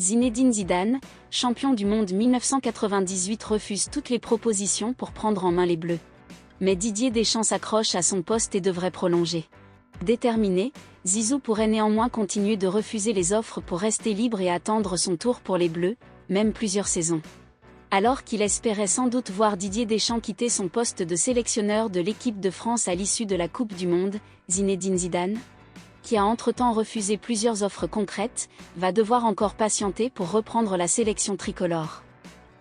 Zinedine Zidane, champion du monde 1998, refuse toutes les propositions pour prendre en main les Bleus. Mais Didier Deschamps s'accroche à son poste et devrait prolonger. Déterminé, Zizou pourrait néanmoins continuer de refuser les offres pour rester libre et attendre son tour pour les Bleus, même plusieurs saisons. Alors qu'il espérait sans doute voir Didier Deschamps quitter son poste de sélectionneur de l'équipe de France à l'issue de la Coupe du Monde, Zinedine Zidane, qui a entre-temps refusé plusieurs offres concrètes, va devoir encore patienter pour reprendre la sélection tricolore.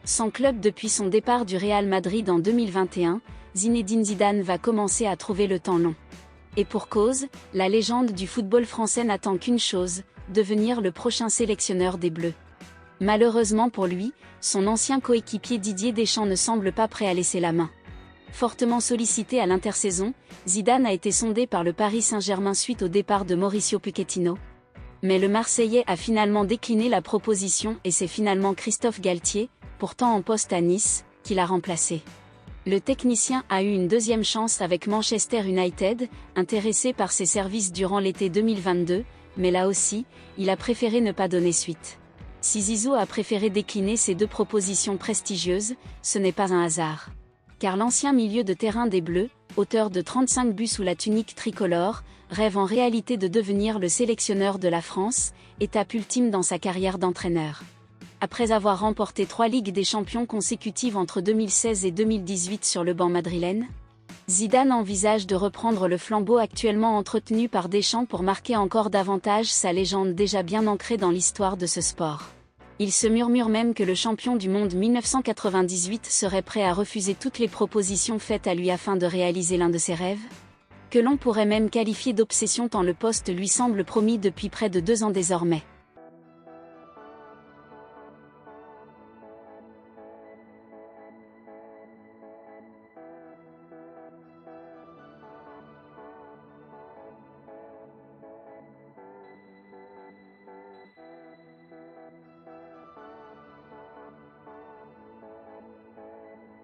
Sans club depuis son départ du Real Madrid en 2021, Zinedine Zidane va commencer à trouver le temps long. Et pour cause, la légende du football français n'attend qu'une chose, devenir le prochain sélectionneur des Bleus. Malheureusement pour lui, son ancien coéquipier Didier Deschamps ne semble pas prêt à laisser la main. Fortement sollicité à l'intersaison, Zidane a été sondé par le Paris Saint-Germain suite au départ de Mauricio Pochettino. Mais le Marseillais a finalement décliné la proposition et c'est finalement Christophe Galtier, pourtant en poste à Nice, qui l'a remplacé. Le technicien a eu une deuxième chance avec Manchester United, intéressé par ses services durant l'été 2022, mais là aussi, il a préféré ne pas donner suite. Si Zizou a préféré décliner ces deux propositions prestigieuses, ce n'est pas un hasard. Car l'ancien milieu de terrain des Bleus, auteur de 35 buts sous la tunique tricolore, rêve en réalité de devenir le sélectionneur de la France, étape ultime dans sa carrière d'entraîneur. Après avoir remporté 3 Ligues des Champions consécutives entre 2016 et 2018 sur le banc madrilène, Zidane envisage de reprendre le flambeau actuellement entretenu par Deschamps pour marquer encore davantage sa légende déjà bien ancrée dans l'histoire de ce sport. Il se murmure même que le champion du monde 1998 serait prêt à refuser toutes les propositions faites à lui afin de réaliser l'un de ses rêves, que l'on pourrait même qualifier d'obsession tant le poste lui semble promis depuis près de 2 ans désormais.